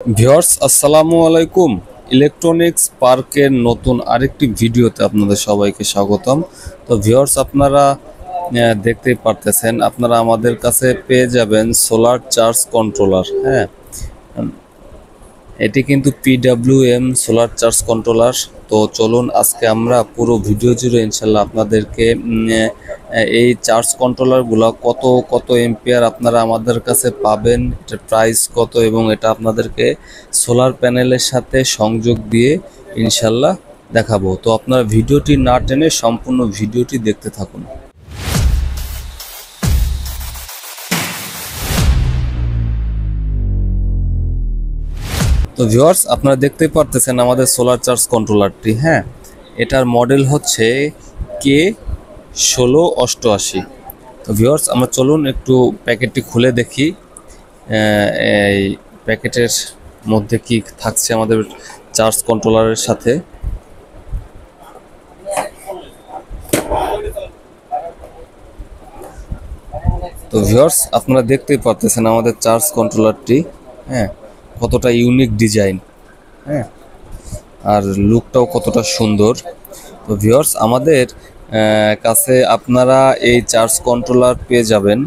Viewers আসসালামু আলাইকুম। Electronics পার্কের নতুন আরেকটি ভিডিওতে আপনাদের সবাইকে স্বাগতম। তো ভিউয়ার্স আপনারা দেখতেই পারতেছেন, আপনারা আমাদের কাছে পেয়ে যাবেন সোলার চার্জ কন্ট্রোলার। হ্যাঁ, এটি কিন্তু PWM সোলার চার্জ কন্ট্রোলার। তো চলুন আজকে আমরা পুরো ভিডিও জুড়ে ইনশাল্লাহ আপনাদেরকে এই চার্জ কন্ট্রোলারগুলো কত কত এম্পিয়ার আপনারা আমাদের কাছে পাবেন, এটার প্রাইস কত এবং এটা আপনাদেরকে সোলার প্যানেলের সাথে সংযোগ দিয়ে ইনশাল্লাহ দেখাবো। তো আপনারা ভিডিওটি না টেনে সম্পূর্ণ ভিডিওটি দেখতে থাকুন। তো ভিউয়ার্স আপনারা দেখতেই পারতেছেন আমাদের সোলার চার্জ কন্ট্রোলারটি। হ্যাঁ, এটার মডেল হচ্ছে K1688। তো ভিউয়ার্স আমরা চলুন একটু প্যাকেটটি খুলে দেখি এই প্যাকেটের মধ্যে কি থাকছে আমাদের চার্জ কন্ট্রোলারের সাথে। তো ভিউয়ার্স আপনারা দেখতেই পারতেছেন আমাদের চার্জ কন্ট্রোলারটি, হ্যাঁ, কতটা ইউনিক ডিজাইন, হ্যাঁ, আর লুকটাও কতটা সুন্দর। তো ভিউয়ার্স আমাদের কাছে আপনারা এই চার্জ কন্ট্রোলার পেয়ে যাবেন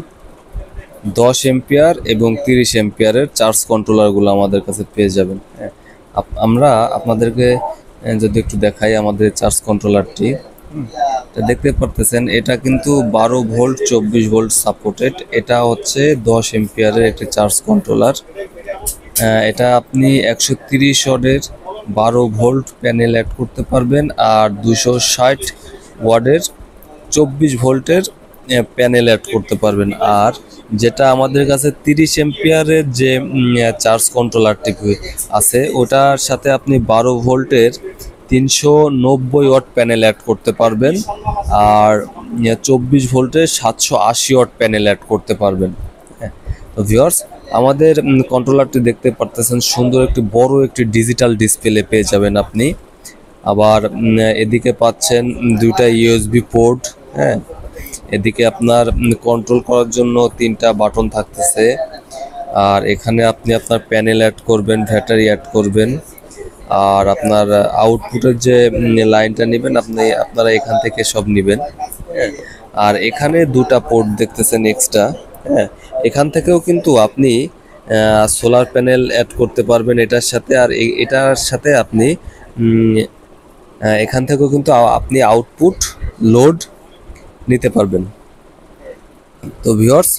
10 এম্পিয়ার এবং 30 এম্পিয়ারের চার্জ কন্ট্রোলারগুলো আমাদের কাছে পেয়ে যাবেন। আমরা আপনাদেরকে যদি একটু দেখাই আমাদের চার্জ কন্ট্রোলারটি, দেখতে পারতেছেন এটা কিন্তু 12 ভোল্ট 24 ভোল্ট সাপোর্টেড। এটা হচ্ছে 10 এম্পিয়ারের একটি চার্জ কন্ট্রোলার। এটা আপনি 130 ওয়াটের 12 ভোল্ট প্যানেল অ্যাড করতে পারবেন আর 260 ওয়াটের 24 ভোল্টের প্যানেল অ্যাড করতে পারবেন। আর যেটা আমাদের কাছে 30 এম্পিয়ারের যে চার্জ কন্ট্রোলারটি আছে ওটার সাথে আপনি 12 ভোল্টের 390 ওয়াট প্যানেল অ্যাড করতে পারবেন আর 24 ভোল্টের 780 ওয়াট প্যানেল অ্যাড করতে পারবেন। তো ভিউয়ার্স আমাদের কন্ট্রোলারটি দেখতে পারতেছেন সুন্দর একটি বড় একটি ডিজিটাল ডিসপ্লে পেয়ে যাবেন আপনি। আবার এদিকে পাচ্ছেন দুইটা USB পোর্ট। হ্যাঁ, এদিকে আপনার কন্ট্রোল করার জন্য 3টা বাটন থাকতেছে। আর এখানে আপনি আপনার প্যানেল অ্যাড করবেন, ব্যাটারি অ্যাড করবেন আর আপনার আউটপুটের যে লাইনটা নেবেন আপনারা এখান থেকে সব নেবেন। আর এখানে 2টা পোর্ট দেখতেছেন এক্সট্রা। হ্যাঁ, এখান থেকেও কিন্তু আপনি সোলার প্যানেল অ্যাড করতে পারবেন এটার সাথে। আর এটার সাথে আপনি এখান থেকেও কিন্তু আপনি আউটপুট লোড নিতে পারবেন। তো ভিউয়ার্স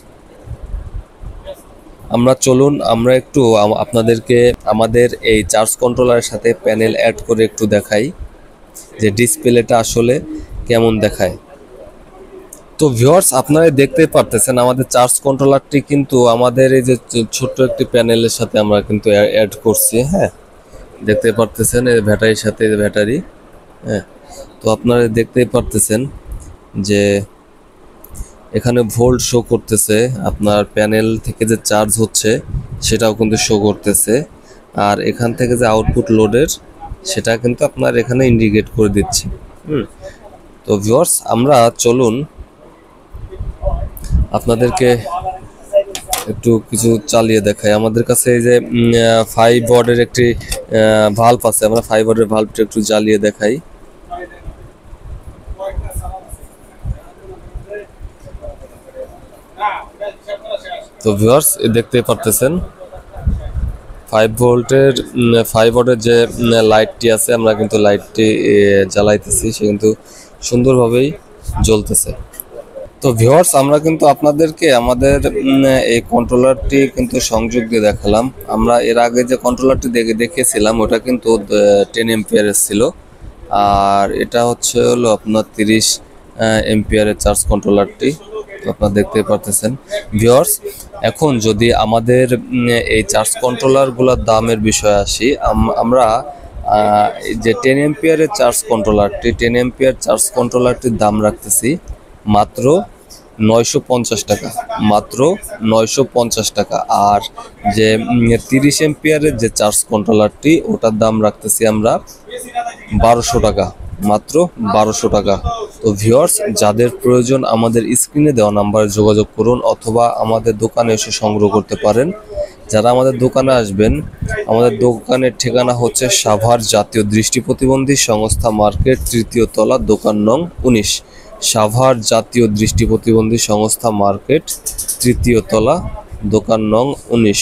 আমরা একটু আপনাদেরকে আমাদের এই চার্জ কন্ট্রোলারের সাথে প্যানেল অ্যাড করে একটু দেখাই যে ডিসপ্লেটা আসলে কেমন দেখায়। তো ভিউয়ার্স আপনারা দেখতে পারতেছেন আমাদের চার্জ কন্ট্রোলারটি কিন্তু আমাদের এই যে ছোট্ট একটি প্যানেলের সাথে আমরা কিন্তু অ্যাড করছি। হ্যাঁ, দেখতে পারতেছেন এই ব্যাটারির সাথে ব্যাটারি। হ্যাঁ, তো আপনারা দেখতেই পারতেছেন যে এখানে ভোল্ট শো করতেছে, আপনার প্যানেল থেকে যে চার্জ হচ্ছে সেটাও কিন্তু শো করতেছে। আর এখান থেকে যে আউটপুট লোডের সেটা কিন্তু আপনার এখানে ইন্ডিকেট করে দিচ্ছে। তো ভিউয়ার্স আমরা চলুন আপনাদেরকে একটু কিছু চালিয়ে দেখাই। আমাদের কাছে এই যে 5 ওয়াটের একটি ভাল্ব আছে, আমরা 5 ওয়াটের ভাল্বটা একটু জ্বালিয়ে দেখাই। তো ভিউয়ার্স দেখতে পারতেছেন 5 ওয়াটের যে লাইটটি আছে আমরা কিন্তু লাইটটি জ্বালাইতেছি, সে কিন্তু সুন্দরভাবেই জ্বলতেছে। তো ভিউয়ার্স আমরা কিন্তু আপনাদেরকে আমাদের এই কন্ট্রোলারটি কিন্তু সংযোগ দিয়ে দেখালাম। আমরা এর আগে যে কন্ট্রোলারটি দেখিয়েছিলাম ওটা কিন্তু 10 এম্পিয়ারের ছিল আর এটা হলো আপনার 30 এম্পিয়ারের চার্জ কন্ট্রোলারটি। আপনারা দেখতে পারতেছেন ভিউয়ার্স। এখন যদি আমাদের এই চার্জ কন্ট্রোলারগুলোর দামের বিষয়ে আসি, আমরা যে 10 এম্পিয়ারের চার্জ কন্ট্রোলারটি 10 এম্পিয়ার চার্জ কন্ট্রোলারটির দাম রাখতেছি মাত্র 950 টাকা, মাত্র 950 টাকা। আর যে 30 এম্পিয়ারের যে চার্জ কন্ট্রোলারটি ওটার দাম রাখতেছি আমরা 1200 টাকা, মাত্র 1200 টাকা। তো ভিউয়ার্স, যাদের প্রয়োজন আমাদের স্ক্রিনে দেওয়া নাম্বারে যোগাযোগ করুন অথবা আমাদের দোকানে এসে সংগ্রহ করতে পারেন। যারা আমাদের দোকানে আসবেন, আমাদের দোকানের ঠিকানা হচ্ছে সাভার জাতীয় দৃষ্টি প্রতিবন্ধী সংস্থা মার্কেট, ৩য় তলা, দোকান নং ১৯। সাভার জাতীয় দৃষ্টি প্রতিবন্ধী সংস্থা মার্কেট, ৩য় তলা, দোকান নং ১৯।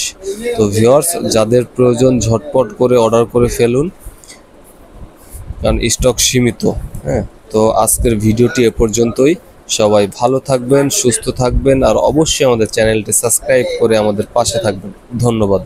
তো ভিউয়ার্স, যাদের প্রয়োজন ঝটপট করে অর্ডার করে ফেলুন, কারণ স্টক সীমিত। হ্যাঁ, তো আজকের ভিডিওটি এ পর্যন্তই। সবাই ভালো থাকবেন, সুস্থ থাকবেন, আর অবশ্যই আমাদের চ্যানেলটি সাবস্ক্রাইব করে আমাদের পাশে থাকবেন। ধন্যবাদ।